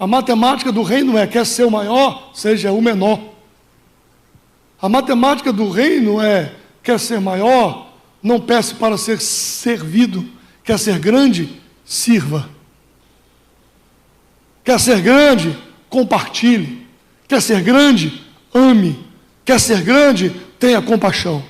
matemática do reino quer ser o maior, seja o menor. A matemática do reino quer ser maior, não peça para ser servido. Quer ser grande, sirva. Quer ser grande, compartilhe. Quer ser grande, ame. Quer ser grande, tenha compaixão.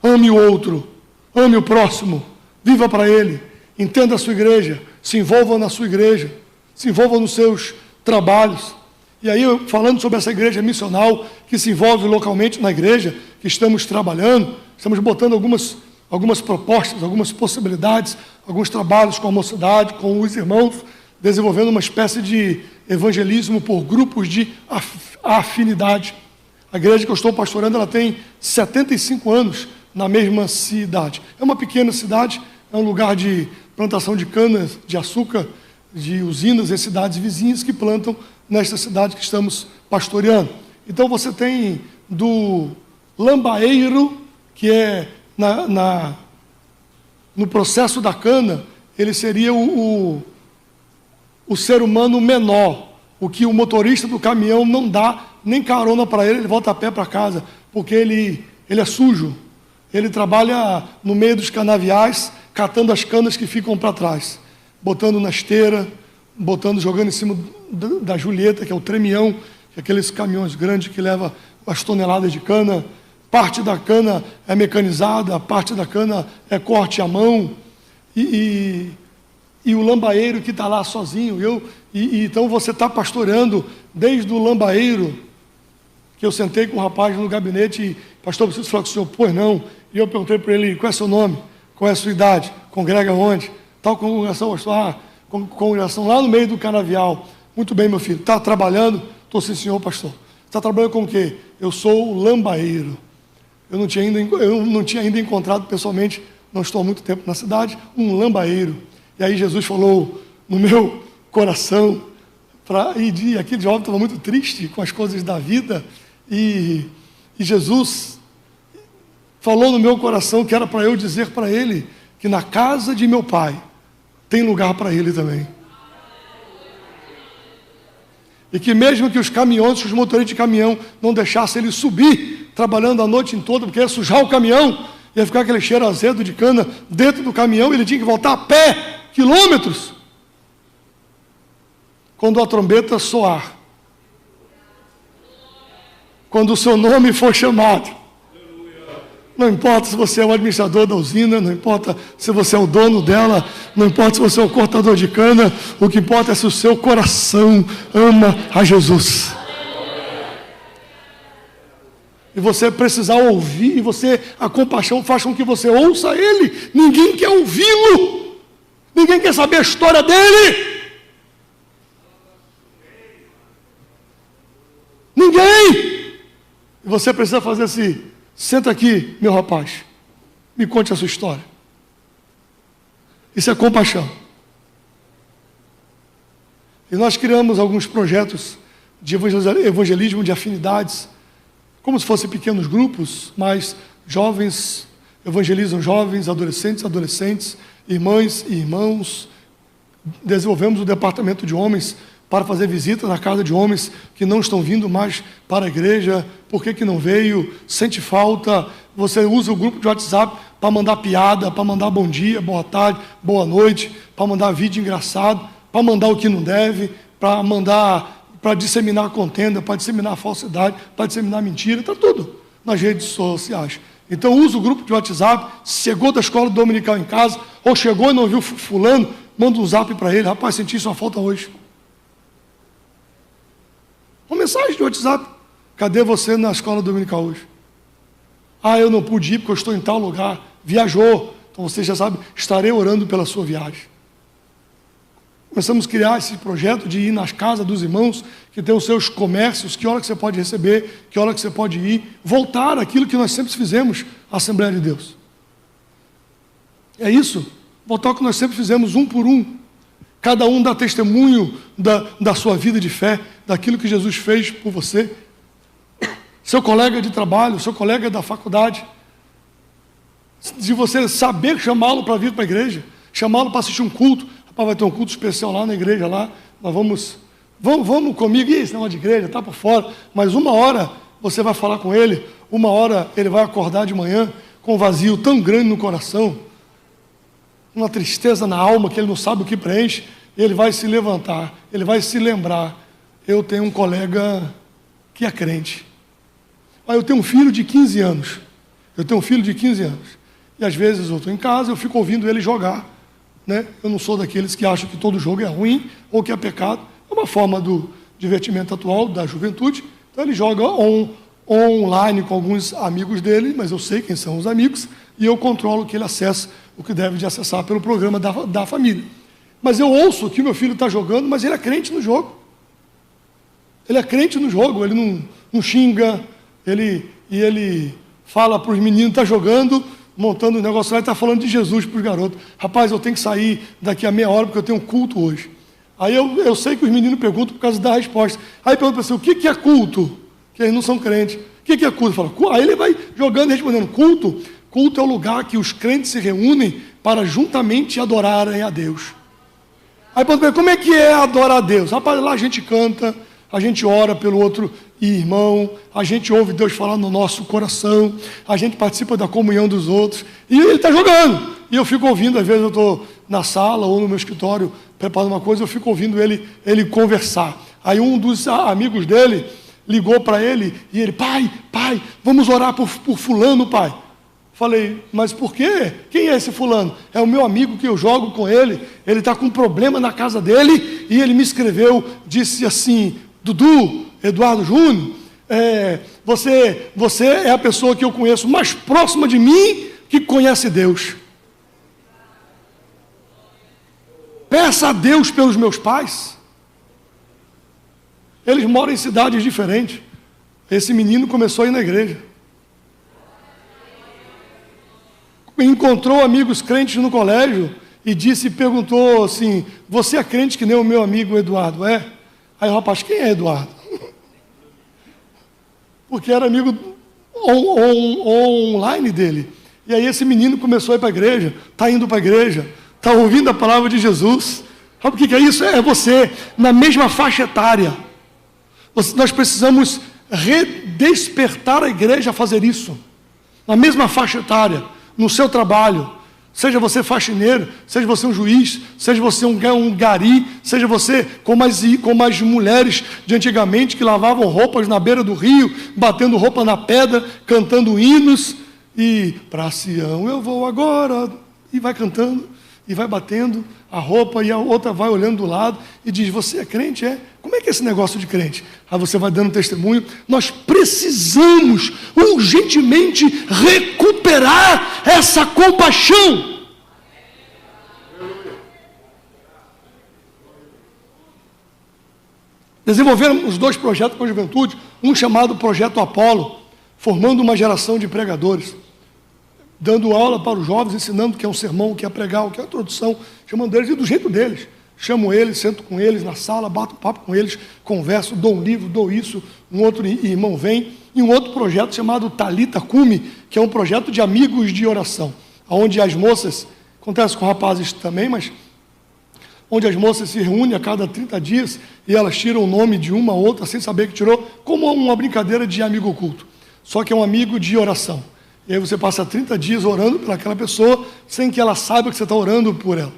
Ame o outro, ame o próximo, viva para ele, entenda a sua igreja, se envolva na sua igreja, se envolva nos seus trabalhos. E aí, falando sobre essa igreja missional, que se envolve localmente na igreja, que estamos trabalhando, estamos botando algumas propostas, algumas possibilidades, alguns trabalhos com a mocidade, com os irmãos, desenvolvendo uma espécie de evangelismo por grupos de afinidade. A igreja que eu estou pastorando, ela tem 75 anos na mesma cidade. É uma pequena cidade, é um lugar de plantação de canas, de açúcar, de usinas em cidades vizinhas que plantam nesta cidade que estamos pastoreando. Então você tem do lambaeiro, que é no processo da cana, ele seria o ser humano menor, o que o motorista do caminhão não dá nem carona para ele, ele volta a pé para casa, porque ele é sujo, ele trabalha no meio dos canaviais, catando as canas que ficam para trás, botando na esteira, jogando em cima da Julieta, que é o tremião, que é aqueles caminhões grandes que levam as toneladas de cana. Parte da cana é mecanizada, parte da cana é corte à mão, e o lambaeiro que está lá sozinho. Então você está pastoreando desde o lambaeiro, que eu sentei com um rapaz no gabinete e, pastor, preciso falar com o senhor. Pois não. E eu perguntei para ele, qual é seu nome? Qual é a sua idade? Congrega onde? Tal congregação, pastor? Congregação lá no meio do canavial. Muito bem, meu filho. Está trabalhando? Estou sim, senhor, pastor. Está trabalhando com o quê? Eu sou o lambaeiro. Eu não tinha ainda encontrado pessoalmente, não estou há muito tempo na cidade, um lambaeiro. E aí Jesus falou no meu coração, e aquele jovem estava muito triste com as coisas da vida, e Jesus falou no meu coração que era para eu dizer para ele que na casa de meu pai tem lugar para ele também. E que mesmo que os caminhões, os motoristas de caminhão não deixassem ele subir, trabalhando a noite toda, porque ia sujar o caminhão, ia ficar aquele cheiro azedo de cana dentro do caminhão, ele tinha que voltar a pé, quilômetros, quando a trombeta soar, quando o seu nome for chamado. Não importa se você é o administrador da usina, não importa se você é o dono dela, não importa se você é o cortador de cana, o que importa é se o seu coração ama a Jesus. E você precisar ouvir, e a compaixão faz com que você ouça Ele. Ninguém quer ouvi-lo, ninguém quer saber a história dele. Ninguém! E você precisa fazer assim: senta aqui, meu rapaz, me conte a sua história. Isso é compaixão. E nós criamos alguns projetos de evangelismo, de afinidades, como se fossem pequenos grupos, mas jovens evangelizam jovens, adolescentes, irmãs e irmãos. Desenvolvemos o departamento de homens para fazer visita na casa de homens que não estão vindo mais para a igreja. Por que não veio? Sente falta. Você usa o grupo de WhatsApp para mandar piada, para mandar bom dia, boa tarde, boa noite, para mandar vídeo engraçado, para mandar o que não deve, para disseminar contenda, para disseminar falsidade, para disseminar mentira, está tudo nas redes sociais. Então usa o grupo de WhatsApp. Chegou da escola dominical em casa, ou chegou e não viu fulano, manda um zap para ele: rapaz, senti sua falta hoje. Uma mensagem de WhatsApp: cadê você na escola dominical hoje? Ah, eu não pude ir porque eu estou em tal lugar. Viajou. Então você já sabe, estarei orando pela sua viagem. Começamos a criar esse projeto de ir nas casas dos irmãos que têm os seus comércios, que hora que você pode receber, que hora que você pode ir, voltar àquilo que nós sempre fizemos, a Assembleia de Deus. É isso, voltar ao que nós sempre fizemos, um por um. Cada um dá testemunho da sua vida de fé, daquilo que Jesus fez por você. Seu colega de trabalho, seu colega da faculdade, de você saber chamá-lo para vir para a igreja, chamá-lo para assistir um culto. Rapaz, vai ter um culto especial lá na igreja, lá nós vamos vamos comigo, esse negócio de igreja, está por fora, mas uma hora você vai falar com ele, uma hora ele vai acordar de manhã com um vazio tão grande no coração, uma tristeza na alma que ele não sabe o que preenche, ele vai se levantar, ele vai se lembrar, eu tenho um colega que é crente. Eu tenho um filho de 15 anos, e às vezes eu estou em casa, eu fico ouvindo ele jogar, né? Eu não sou daqueles que acham que todo jogo é ruim ou que é pecado, é uma forma do divertimento atual da juventude. Então ele joga online com alguns amigos dele, mas eu sei quem são os amigos, e eu controlo que ele acessa o que deve de acessar pelo programa da família. Mas eu ouço que meu filho está jogando, mas ele é crente no jogo. Ele é crente no jogo, ele não xinga, ele fala para os meninos, está jogando, montando um negócio lá, e está falando de Jesus para os garotos. Rapaz, eu tenho que sair daqui a meia hora porque eu tenho um culto hoje. Aí eu sei que os meninos perguntam por causa da resposta. Aí perguntam para você, o que é culto? Que eles não são crentes. O que é culto? Fala, aí ele vai jogando e respondendo, culto. Culto é o lugar que os crentes se reúnem para juntamente adorarem a Deus. Aí pergunta, como é que é adorar a Deus? Rapaz, lá a gente canta, a gente ora pelo outro irmão, a gente ouve Deus falar no nosso coração, a gente participa da comunhão dos outros, e ele está jogando. E eu fico ouvindo, às vezes eu estou na sala ou no meu escritório preparando uma coisa, eu fico ouvindo ele conversar. Aí um dos amigos dele ligou para ele e ele, pai, vamos orar por fulano, pai. Falei, mas por quê? Quem é esse fulano? É o meu amigo que eu jogo com ele está com um problema na casa dele, e ele me escreveu, disse assim, Dudu, Eduardo Júnior, você é a pessoa que eu conheço mais próxima de mim que conhece Deus. Peça a Deus pelos meus pais. Eles moram em cidades diferentes. Esse menino começou a ir na igreja. Encontrou amigos crentes no colégio e perguntou assim, você é crente que nem o meu amigo Eduardo, é? Aí o rapaz, quem é Eduardo? Porque era amigo online dele. E aí esse menino começou a ir para a igreja, está indo para a igreja, está ouvindo a palavra de Jesus. Sabe o que é isso? É você, na mesma faixa etária. Nós precisamos redespertar a igreja a fazer isso. Na mesma faixa etária, no seu trabalho. Seja você faxineiro, seja você um juiz, seja você um gari, seja você como as mulheres de antigamente que lavavam roupas na beira do rio, batendo roupa na pedra, cantando hinos, e para Sião eu vou agora, e vai cantando, e vai batendo a roupa, e a outra vai olhando do lado, e diz, você é crente? É? Como é que é esse negócio de crente? Aí você vai dando testemunho. Nós precisamos urgentemente recuperar essa compaixão. Desenvolvemos 2 projetos com a juventude, um chamado Projeto Apolo, formando uma geração de pregadores, dando aula para os jovens, ensinando o que é um sermão, o que é pregar, o que é a introdução, chamando eles e do jeito deles. Chamo eles, sento com eles na sala, bato papo com eles, converso, dou um livro, dou isso, um outro irmão vem, e um outro projeto chamado Talita Cume, que é um projeto de amigos de oração, onde as moças, acontece com rapazes também, mas onde as moças se reúnem a cada 30 dias e elas tiram o nome de uma ou outra sem saber que tirou, como uma brincadeira de amigo oculto, só que é um amigo de oração. E aí você passa 30 dias orando pelaquela pessoa, sem que ela saiba que você está orando por ela.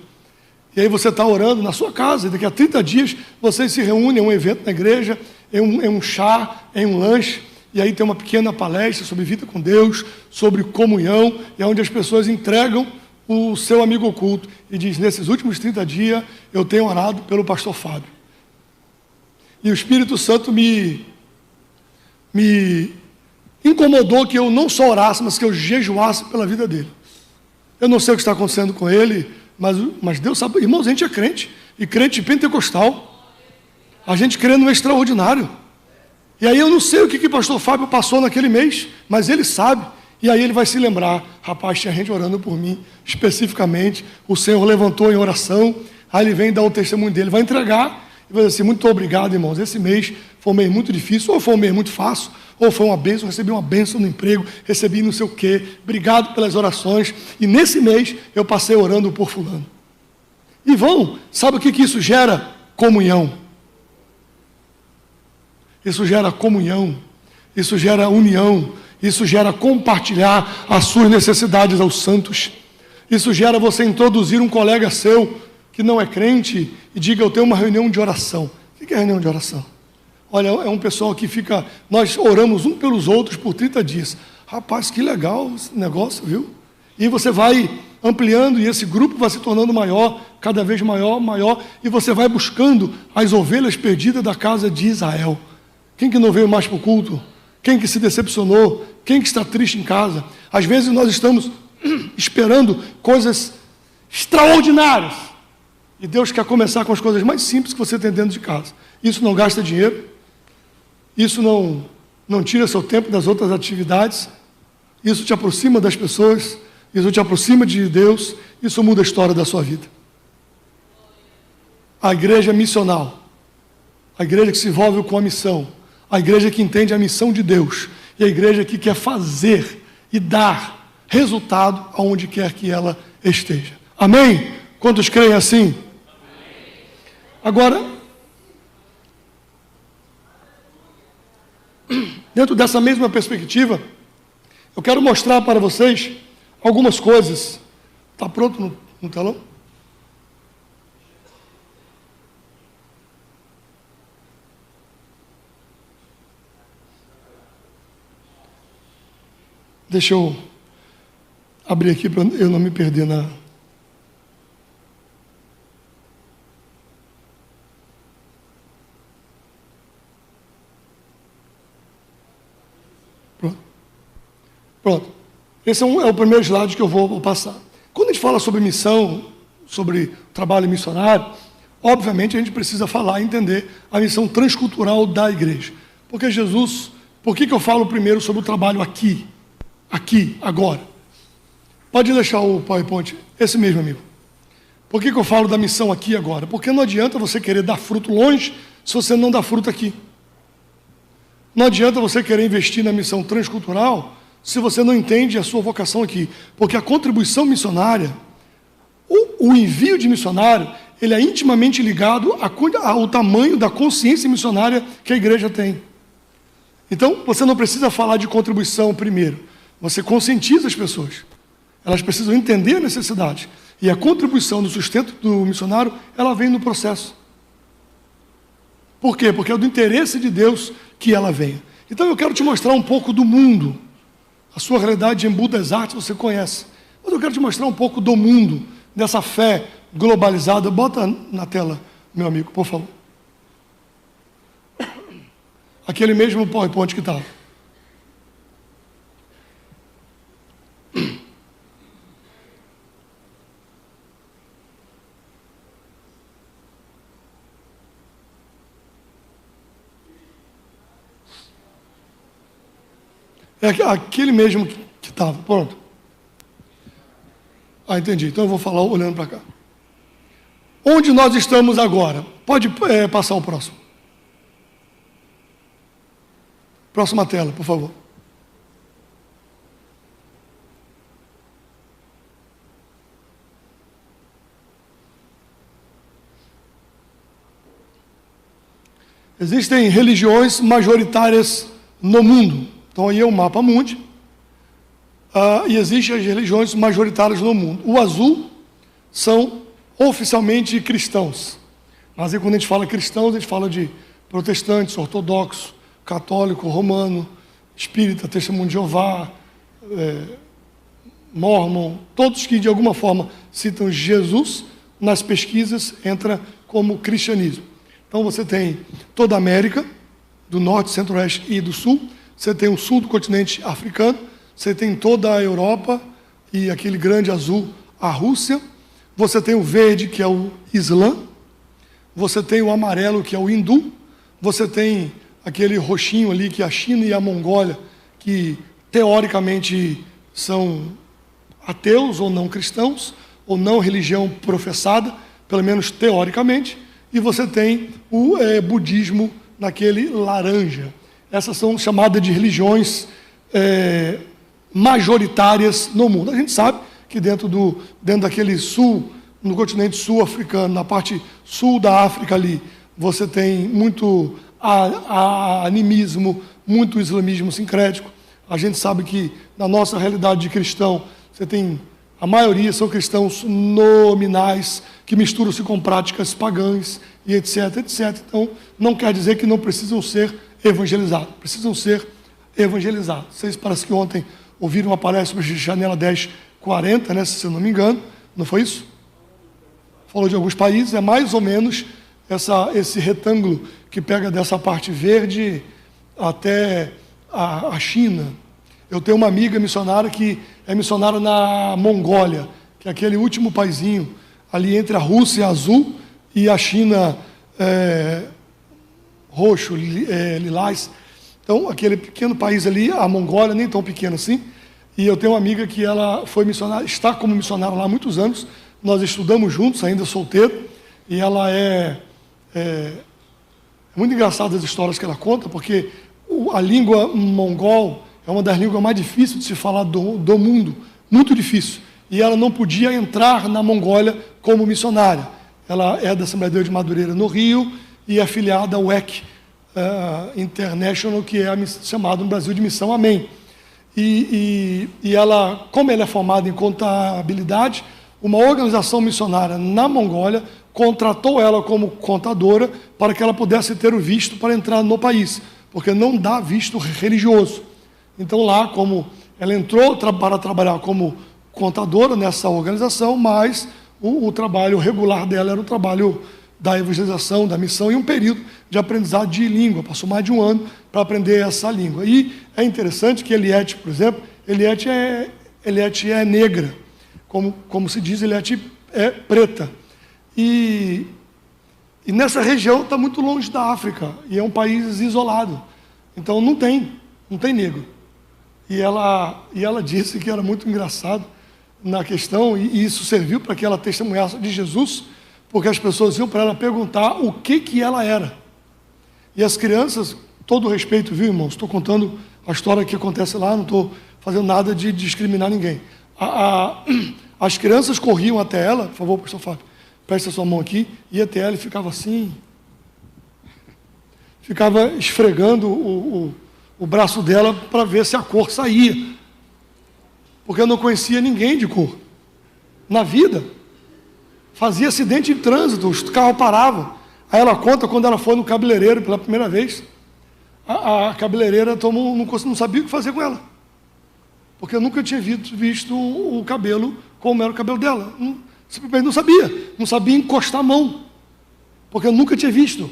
E aí você está orando na sua casa, e daqui a 30 dias vocês se reúnem em um evento na igreja, em um chá, em um lanche, e aí tem uma pequena palestra sobre vida com Deus, sobre comunhão, e é onde as pessoas entregam o seu amigo oculto, e diz, nesses últimos 30 dias, eu tenho orado pelo pastor Fábio. E o Espírito Santo me incomodou que eu não só orasse, mas que eu jejuasse pela vida dele. Eu não sei o que está acontecendo com ele, mas Deus sabe. Irmãos, a gente é crente, e crente pentecostal. A gente crê no extraordinário. E aí eu não sei o que o pastor Fábio passou naquele mês, mas ele sabe. E aí ele vai se lembrar, rapaz, tinha gente orando por mim, especificamente, o Senhor levantou em oração, aí ele vem dar o testemunho dele, vai entregar, e vai dizer assim, muito obrigado, irmãos, esse mês foi um mês muito difícil, ou foi um mês muito fácil, ou foi uma bênção, recebi uma bênção no emprego, recebi não sei o quê, obrigado pelas orações, e nesse mês eu passei orando por fulano. E sabe o que isso gera? Comunhão. isso gera comunhão, isso gera união, isso gera compartilhar as suas necessidades aos santos. Isso gera você introduzir um colega seu que não é crente e diga: eu tenho uma reunião de oração. O que é reunião de oração? Olha, é um pessoal que fica, nós oramos um pelos outros por 30 dias. Rapaz, que legal esse negócio, viu? E você vai ampliando e esse grupo vai se tornando maior, cada vez maior, maior, e você vai buscando as ovelhas perdidas da casa de Israel. Quem que não veio mais para o culto? Quem que se decepcionou? Quem que está triste em casa? Às vezes nós estamos esperando coisas extraordinárias, e Deus quer começar com as coisas mais simples que você tem dentro de casa. Isso não gasta dinheiro, isso não tira seu tempo das outras atividades, isso te aproxima das pessoas, isso te aproxima de Deus, isso muda a história da sua vida. A igreja missional, a igreja que se envolve com a missão, a igreja que entende a missão de Deus, e a igreja que quer fazer e dar resultado aonde quer que ela esteja. Amém? Quantos creem assim? Agora, dentro dessa mesma perspectiva, eu quero mostrar para vocês algumas coisas. Está pronto no telão? Deixa eu abrir aqui para eu não me perder na... Pronto. Esse é o primeiro slide que eu vou passar. Quando a gente fala sobre missão, sobre trabalho missionário, obviamente a gente precisa falar e entender a missão transcultural da igreja. Porque Jesus, por que eu falo primeiro sobre o trabalho aqui, agora? Pode deixar o PowerPoint, esse mesmo, amigo. Por que eu falo da missão aqui agora? Porque não adianta você querer dar fruto longe se você não dá fruto aqui. Não adianta você querer investir na missão transcultural se você não entende a sua vocação aqui. Porque a contribuição missionária, o envio de missionário, ele é intimamente ligado ao tamanho da consciência missionária que a igreja tem. Então, você não precisa falar de contribuição primeiro. Você conscientiza as pessoas. Elas precisam entender a necessidade. E a contribuição do sustento do missionário, ela vem no processo. Por quê? Porque é do interesse de Deus que ela venha. Então eu quero te mostrar um pouco do mundo. A sua realidade em Embu das Artes você conhece. Mas eu quero te mostrar um pouco do mundo, dessa fé globalizada. Bota na tela, meu amigo, por favor. Aquele mesmo PowerPoint que estava. É aquele mesmo que estava. Pronto. Entendi. Então eu vou falar olhando para cá. Onde nós estamos agora? Pode passar o próximo. Próxima tela, por favor. Existem religiões majoritárias no mundo. Então aí é o mapa mundi. E existem as religiões majoritárias no mundo. O azul são oficialmente cristãos. Mas aí quando a gente fala cristãos, a gente fala de protestantes, ortodoxos, católico, romano, espírita, testemunho de Jeová, mormon, todos que de alguma forma citam Jesus, nas pesquisas entra como cristianismo. Então você tem toda a América, do norte, centro-oeste e do sul. Você tem o sul do continente africano, você tem toda a Europa e aquele grande azul, a Rússia. Você tem o verde, que é o Islã. Você tem o amarelo, que é o hindu. Você tem aquele roxinho ali, que é a China e a Mongólia, que teoricamente são ateus ou não cristãos, ou não religião professada, pelo menos teoricamente. E você tem o budismo naquele laranja. Essas são chamadas de religiões majoritárias no mundo. A gente sabe que dentro daquele sul, no continente sul-africano, na parte sul da África ali, você tem muito há animismo, muito islamismo sincrético. A gente sabe que na nossa realidade de cristão, você tem, a maioria são cristãos nominais, que misturam-se com práticas pagãs e etc, etc. Então, não quer dizer que não precisam ser evangelizados, precisam ser evangelizados. Vocês parece que ontem ouviram uma palestra de Janela 1040, né, se eu não me engano, não foi isso? Falou de alguns países, é mais ou menos esse retângulo que pega dessa parte verde até a China. Eu tenho uma amiga missionária que é missionária na Mongólia, que é aquele último paizinho ali entre a Rússia azul e a China roxo, lilás. Então, aquele pequeno país ali, a Mongólia, nem tão pequeno assim. E eu tenho uma amiga que ela foi missionária, está como missionária lá há muitos anos. Nós estudamos juntos, ainda solteiro, e ela é muito engraçada as histórias que ela conta, porque a língua mongol é uma das línguas mais difíceis de se falar do mundo, muito difícil. E ela não podia entrar na Mongólia como missionária. Ela é da Assembleia de Deus de Madureira, no Rio, e é afiliada ao WEC International, que é chamado no Brasil de Missão Amém. E ela, como ela é formada em contabilidade, uma organização missionária na Mongólia contratou ela como contadora para que ela pudesse ter o visto para entrar no país, porque não dá visto religioso. Então lá, como ela entrou para trabalhar como contadora nessa organização, mas o trabalho regular dela era o trabalho da evangelização, da missão, e um período de aprendizado de língua. Passou mais de um ano para aprender essa língua. E é interessante que Eliette, por exemplo, Eliette é negra, como se diz, Eliette é preta. E nessa região está muito longe da África, e é um país isolado. Então não tem negro. E ela disse que era muito engraçado na questão, e isso serviu para que ela testemunhasse de Jesus, porque as pessoas iam para ela perguntar o que ela era. E as crianças, todo respeito, viu, irmãos? Estou contando a história que acontece lá, não estou fazendo nada de discriminar ninguém. As crianças corriam até ela, por favor, pastor Fábio, preste a sua mão aqui, ia até ela e ficava assim, ficava esfregando o braço dela para ver se a cor saía, porque eu não conhecia ninguém de cor, na vida. Fazia acidente de trânsito, os carros paravam. Aí ela conta quando ela foi no cabeleireiro pela primeira vez, a cabeleireira não sabia o que fazer com ela, porque eu nunca tinha visto o cabelo como era o cabelo dela. Simplesmente não sabia encostar a mão, porque eu nunca tinha visto.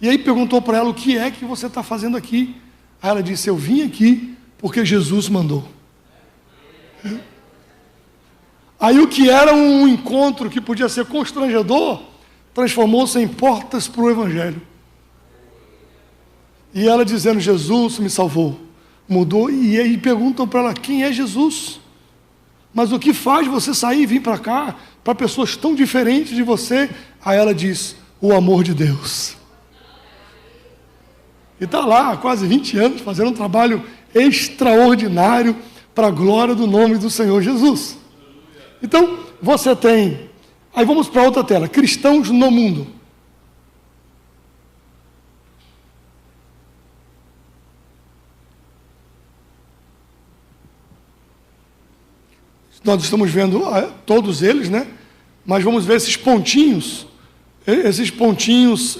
E aí perguntou para ela: o que é que você está fazendo aqui? Aí ela disse: eu vim aqui porque Jesus mandou. Aí o que era um encontro que podia ser constrangedor, transformou-se em portas para o Evangelho. E ela dizendo: Jesus me salvou, mudou. E aí perguntam para ela: quem é Jesus? Mas o que faz você sair e vir para cá, para pessoas tão diferentes de você? Aí ela diz: o amor de Deus. E está lá há quase 20 anos fazendo um trabalho extraordinário para a glória do nome do Senhor Jesus. Então, você tem... Aí vamos para outra tela. Cristãos no mundo. Nós estamos vendo todos eles, né? Mas vamos ver esses pontinhos. Esses pontinhos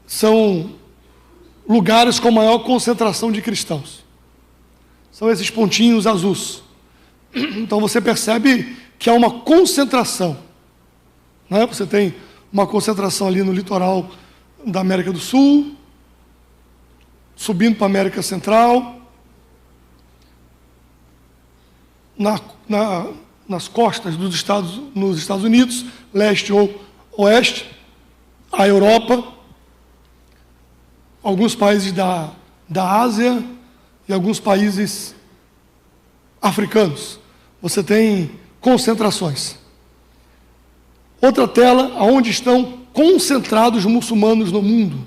são lugares com maior concentração de cristãos. São esses pontinhos azuis. Então você percebe que há uma concentração, né? Você tem uma concentração ali no litoral da América do Sul, subindo para a América Central, nas costas nos Estados Unidos, leste ou oeste, a Europa, alguns países da Ásia e alguns países africanos. Você tem concentrações. Outra tela, onde estão concentrados os muçulmanos no mundo.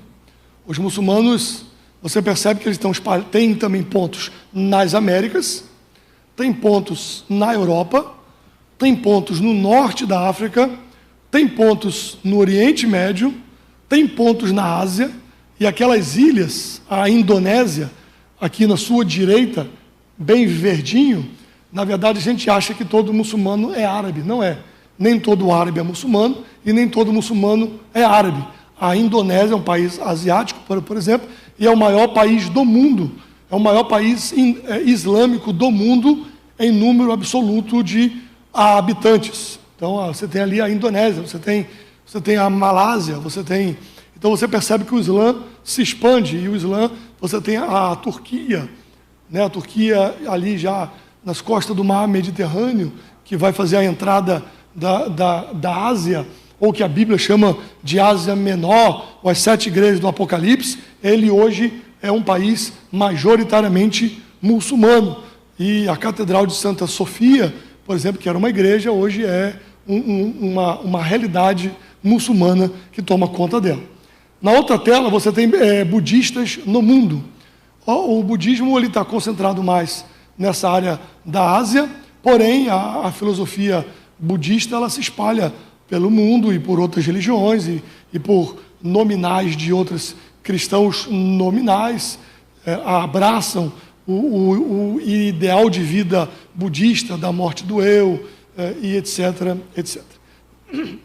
Os muçulmanos, você percebe que eles estão espalhados, tem também pontos nas Américas, tem pontos na Europa, tem pontos no norte da África, tem pontos no Oriente Médio, tem pontos na Ásia, e aquelas ilhas, a Indonésia, aqui na sua direita, bem verdinho, na verdade a gente acha que todo muçulmano é árabe. Não é. Nem todo árabe é muçulmano e nem todo muçulmano é árabe. A Indonésia é um país asiático, por exemplo, e é o maior país do mundo, é o maior país islâmico do mundo em número absoluto de habitantes. Então, você tem ali a Indonésia, você tem a Malásia, então você percebe que o Islã se expande, e o Islã, você tem a Turquia, né? A Turquia ali já nas costas do mar Mediterrâneo, que vai fazer a entrada da Ásia, ou que a Bíblia chama de Ásia Menor, ou as 7 igrejas do Apocalipse. Ele hoje é um país majoritariamente muçulmano. E a Catedral de Santa Sofia, por exemplo, que era uma igreja, hoje é uma realidade muçulmana que toma conta dela. Na outra tela você tem budistas no mundo. O budismo está concentrado mais nessa área da Ásia, porém a filosofia budista ela se espalha pelo mundo e por outras religiões e por nominais de outros cristãos nominais, abraçam o ideal de vida budista, da morte do eu, e etc, etc.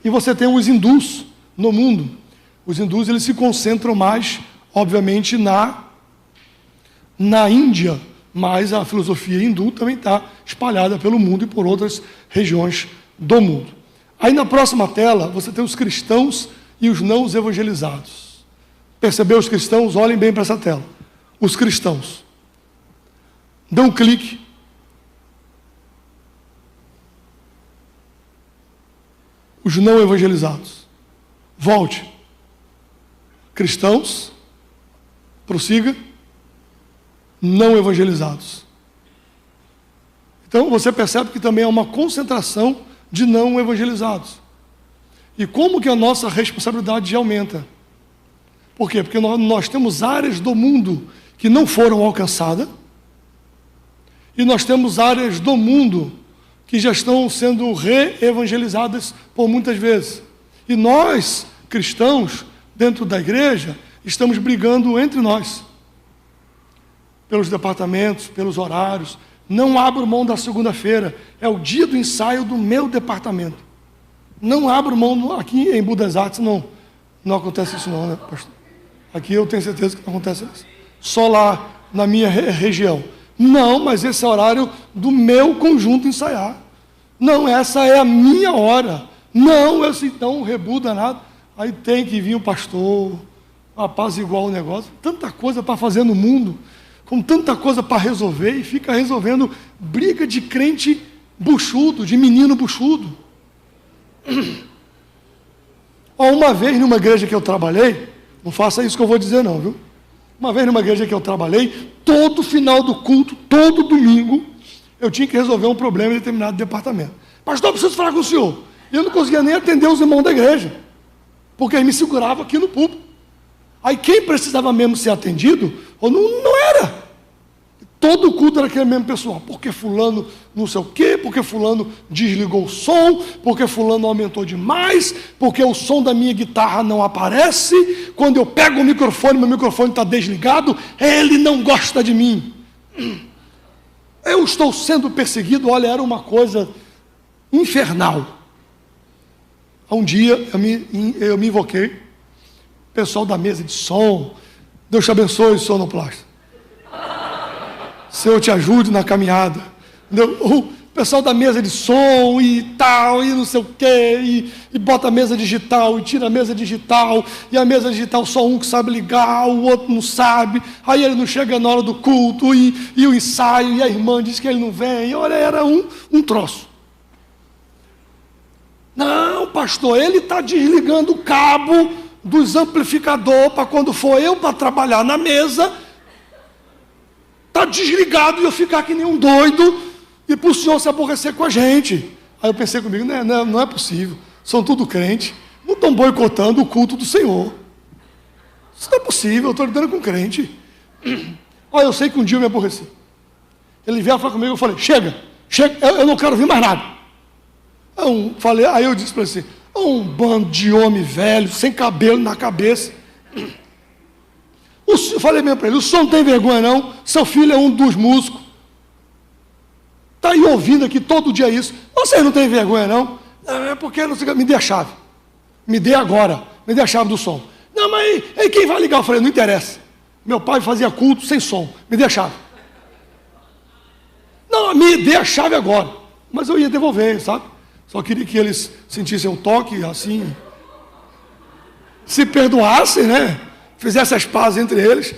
E você tem os hindus no mundo. Os hindus eles se concentram mais, obviamente, na Índia, mas a filosofia hindu também está espalhada pelo mundo e por outras regiões do mundo. Aí na próxima tela você tem os cristãos e os não evangelizados. Percebeu os cristãos? Olhem bem para essa tela. Os cristãos. Dê um clique. Os não evangelizados. Volte. Cristãos. Prossiga. Não evangelizados. Então você percebe que também é uma concentração de não evangelizados. E como que a nossa responsabilidade aumenta? Por quê? Porque nós temos áreas do mundo que não foram alcançadas, e nós temos áreas do mundo que já estão sendo re-evangelizadas por muitas vezes. E nós, cristãos, dentro da igreja, estamos brigando entre nós. Pelos departamentos, pelos horários. Não abro mão da segunda-feira. É o dia do ensaio do meu departamento. Não abro mão. Aqui em Budas Artes não acontece isso não, né, pastor? Aqui eu tenho certeza que não acontece isso. Só lá na minha região. Não, mas esse é o horário do meu conjunto ensaiar. Não, essa é a minha hora. Não, eu assim, então, rebu danado. Aí tem que vir o pastor, apaziguar o negócio. Tanta coisa para fazer no mundo, com tanta coisa para resolver, e fica resolvendo briga de crente buchudo, de menino buchudo. Uma vez numa igreja que eu trabalhei, não faça isso que eu vou dizer não, viu? Uma vez numa igreja que eu trabalhei, todo final do culto, todo domingo, eu tinha que resolver um problema em determinado departamento. Pastor, eu preciso falar com o senhor. E eu não conseguia nem atender os irmãos da igreja, porque eles me seguravam aqui no púlpito. Aí quem precisava mesmo ser atendido, ou não era. Todo o culto era aquele mesmo pessoal. Porque fulano não sei o quê, porque fulano desligou o som, porque fulano aumentou demais, porque o som da minha guitarra não aparece, quando eu pego o microfone, meu microfone está desligado, ele não gosta de mim. Eu estou sendo perseguido, olha, era uma coisa infernal. Um dia eu me invoquei, pessoal da mesa de som, Deus te abençoe, sonoplasta. Senhor te ajude na caminhada. O pessoal da mesa de som e tal, e não sei o quê, e bota a mesa digital, e tira a mesa digital, e a mesa digital só um que sabe ligar, o outro não sabe, aí ele não chega na hora do culto, e o ensaio, e a irmã diz que ele não vem, e olha, era um troço. Não, pastor, ele está desligando o cabo dos amplificadores para quando for eu para trabalhar na mesa, está desligado e eu ficar que nem um doido e para o senhor se aborrecer com a gente. Aí eu pensei comigo, não é possível, são tudo crente, não estão boicotando o culto do Senhor. Isso não é possível, eu estou lidando com crente. Olha, eu sei que um dia eu me aborreci. Ele veio falar comigo, eu falei, chega, eu não quero ouvir mais nada. Aí eu disse para ele assim, Um bando de homem velho, sem cabelo na cabeça. Eu falei mesmo para ele, o senhor não tem vergonha não? Seu filho é um dos músicos. Está aí ouvindo aqui todo dia isso. Vocês não tem vergonha não? É porque não sei, me dê a chave. Me dê agora. Me dê a chave do som. Não, mas aí quem vai ligar? Eu falei, não interessa. Meu pai fazia culto sem som. Me dê a chave. Não, me dê a chave agora. Mas eu ia devolver, sabe? Só queria que eles sentissem um toque, assim, se perdoassem, né? Fizessem as pazes entre eles.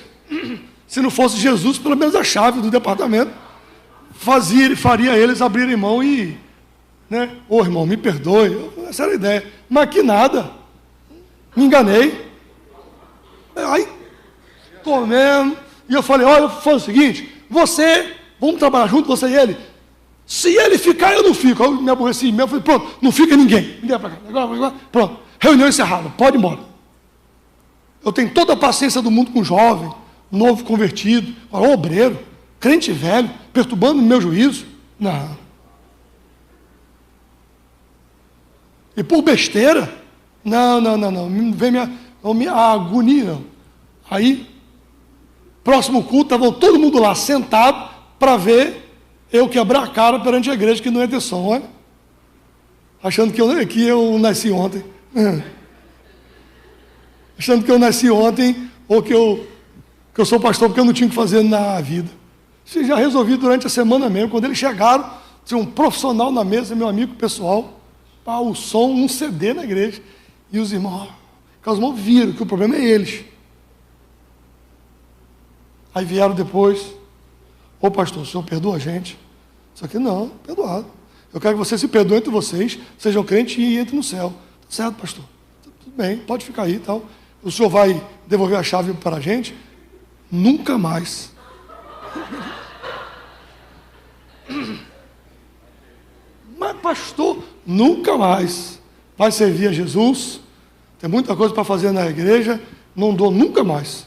Se não fosse Jesus, pelo menos a chave do departamento, faria eles abrirem mão e, né? Ô irmão, me perdoe. Essa era a ideia. Mas que nada. Me enganei. Aí, comendo. E eu falei, olha, foi o seguinte, vamos trabalhar junto, você e ele. Se ele ficar, eu não fico. Eu me aborreci mesmo, falei, pronto, não fica ninguém. Me dê para cá, agora, pronto. Reunião encerrada, pode ir embora. Eu tenho toda a paciência do mundo com jovem, novo convertido, obreiro, crente velho, perturbando o meu juízo. Não. E por besteira, não vem minha agonia, não. Aí, próximo culto, estavam todo mundo lá, sentado, para ver eu quebrar a cara perante a igreja que não ia ter som, olha. Achando que eu nasci ontem. Achando que eu nasci ontem, ou que eu sou pastor porque eu não tinha o que fazer na vida. Isso já resolvi durante a semana mesmo. Quando eles chegaram, tinha um profissional na mesa, meu amigo pessoal, o som, um CD na igreja. E os irmãos viram que o problema é eles. Aí vieram depois, ô pastor, o senhor perdoa a gente? Só que não, perdoado. Eu quero que vocês se perdoem entre vocês, sejam crentes e entrem no céu. Tá certo, pastor? Tudo bem, pode ficar aí e tal. O senhor vai devolver a chave para a gente? Nunca mais. Mas pastor, nunca mais. Vai servir a Jesus, tem muita coisa para fazer na igreja, não dou nunca mais.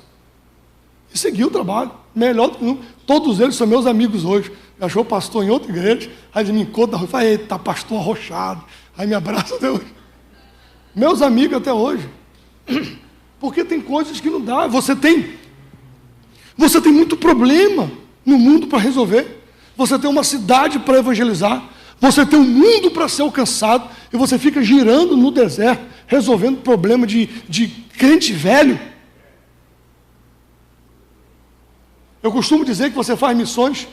E segui o trabalho, melhor do que nunca. Todos eles são meus amigos hoje. Eu achou pastor em outra igreja, aí eles me encontram na rua e falam, eita, pastor arrochado. Aí me abraçam até hoje. Meus amigos até hoje. Porque tem coisas que não dá. Você tem muito problema no mundo para resolver. Você tem uma cidade para evangelizar. Você tem um mundo para ser alcançado. E você fica girando no deserto, resolvendo problema de crente velho. Eu costumo dizer que você faz missões,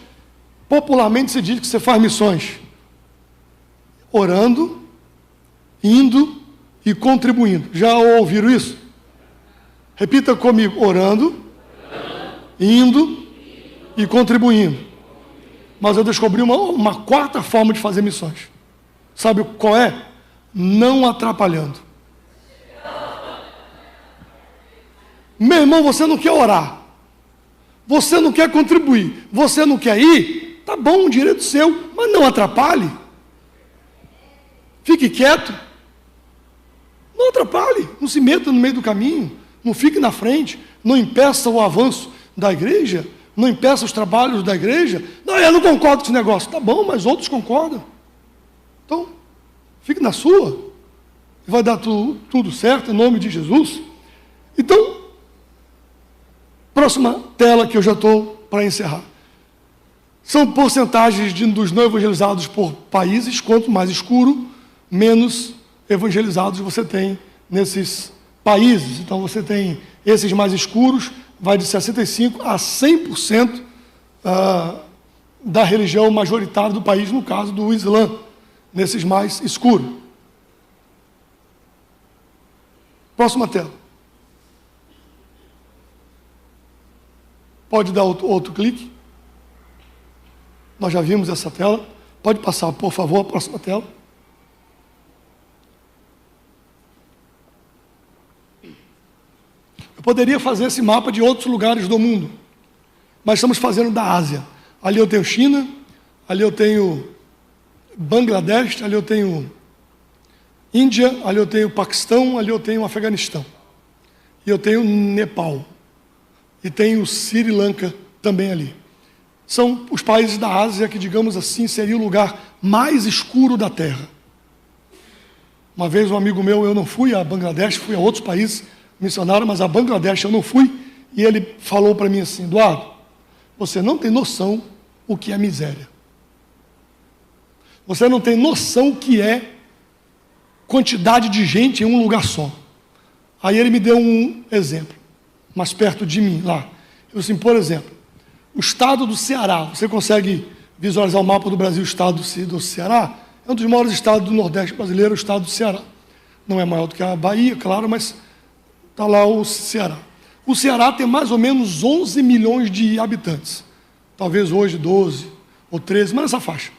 popularmente se diz que você faz missões orando, indo e contribuindo. Já ouviram isso? Repita comigo, orando, indo e contribuindo. Mas eu descobri uma quarta forma de fazer missões. Sabe qual é? Não atrapalhando. Meu irmão, você não quer orar. Você não quer contribuir, você não quer ir, tá bom, um direito seu, mas não atrapalhe. Fique quieto. Não atrapalhe, não se meta no meio do caminho, não fique na frente, não impeça o avanço da igreja, não impeça os trabalhos da igreja. Não, eu não concordo com esse negócio. Tá bom, mas outros concordam. Então, fique na sua, e vai dar tudo certo, em nome de Jesus. Então, próxima tela que eu já estou para encerrar. São porcentagens dos não evangelizados por países. Quanto mais escuro, menos evangelizados você tem nesses países. Então você tem esses mais escuros, vai de 65% a 100% da religião majoritária do país, no caso do Islã, nesses mais escuros. Próxima tela. Pode dar outro clique. Nós já vimos essa tela. Pode passar, por favor, a próxima tela. Eu poderia fazer esse mapa de outros lugares do mundo, mas estamos fazendo da Ásia. Ali eu tenho China, ali eu tenho Bangladesh, ali eu tenho Índia, ali eu tenho Paquistão, ali eu tenho Afeganistão. E eu tenho Nepal. E tem o Sri Lanka também ali. São os países da Ásia que, digamos assim, seria o lugar mais escuro da Terra. Uma vez um amigo meu, eu não fui a Bangladesh, fui a outros países missionários, mas a Bangladesh eu não fui, e ele falou para mim assim: Eduardo, você não tem noção o que é miséria. Você não tem noção o que é quantidade de gente em um lugar só. Aí ele me deu um exemplo, mais perto de mim, lá. Eu assim, por exemplo, o estado do Ceará, você consegue visualizar o mapa do Brasil, o estado do Ceará? É um dos maiores estados do Nordeste brasileiro, o estado do Ceará. Não é maior do que a Bahia, claro, mas está lá o Ceará. O Ceará tem mais ou menos 11 milhões de habitantes. Talvez hoje 12 ou 13, mas nessa faixa.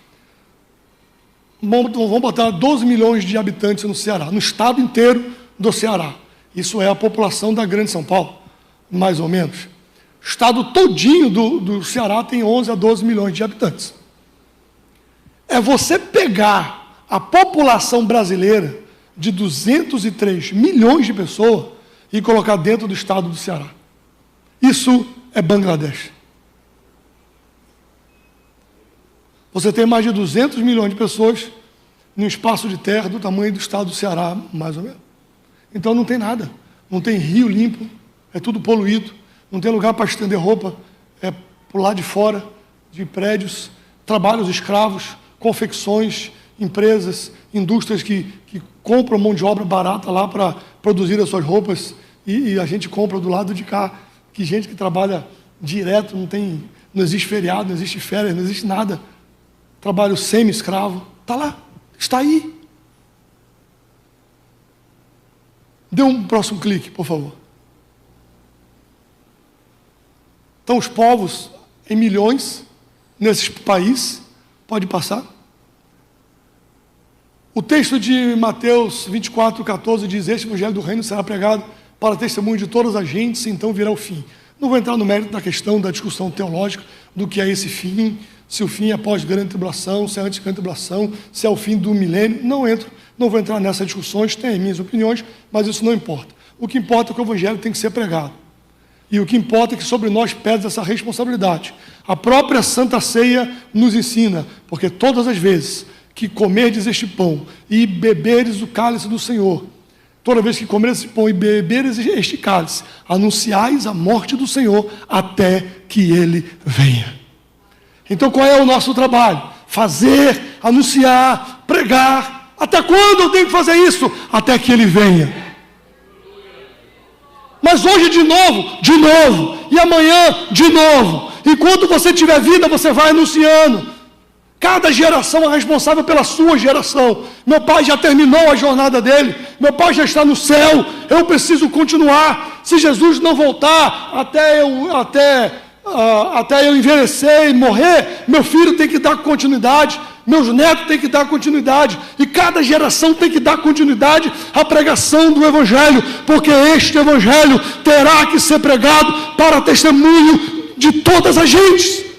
Vamos botar 12 milhões de habitantes no Ceará, no estado inteiro do Ceará. Isso é a população da Grande São Paulo, mais ou menos. O estado todinho do Ceará tem 11 a 12 milhões de habitantes. É você pegar a população brasileira de 203 milhões de pessoas e colocar dentro do estado do Ceará. Isso é Bangladesh. Você tem mais de 200 milhões de pessoas num espaço de terra do tamanho do estado do Ceará, mais ou menos. Então não tem nada. Não tem rio limpo, é tudo poluído, não tem lugar para estender roupa, é por lá de fora, de prédios, trabalhos escravos, confecções, empresas, indústrias que compram mão de obra barata lá para produzir as suas roupas e a gente compra do lado de cá, que gente que trabalha direto, não existe feriado, não existe férias, não existe nada. Trabalho semi-escravo, está lá, está aí. Dê um próximo clique, por favor. Então, os povos em milhões nesses países, pode passar. O texto de Mateus 24:14 diz: este evangelho do reino será pregado para testemunho de todas as gentes, então virá o fim. Não vou entrar no mérito da questão da discussão teológica do que é esse fim, se o fim é após-grande tribulação, se é antes da grande tribulação, se é o fim do milênio. Não vou entrar nessas discussões, tenho as minhas opiniões, mas isso não importa. O que importa é que o evangelho tem que ser pregado. E o que importa é que sobre nós pesa essa responsabilidade. A própria Santa Ceia nos ensina, porque todas as vezes que comerdes este pão e beberes o cálice do Senhor, toda vez que comeres esse pão e beberes este cálice, anunciais a morte do Senhor até que Ele venha. Então qual é o nosso trabalho? Fazer, anunciar, pregar. Até quando eu tenho que fazer isso? Até que Ele venha. Mas hoje de novo, e amanhã de novo. Enquanto você tiver vida, você vai anunciando. Cada geração é responsável pela sua geração. Meu pai já terminou a jornada dele, meu pai já está no céu, eu preciso continuar. Se Jesus não voltar até eu envelhecer e morrer, meu filho tem que dar continuidade, meus netos têm que dar continuidade, e cada geração tem que dar continuidade à pregação do Evangelho, porque este Evangelho terá que ser pregado para testemunho de todas as gentes.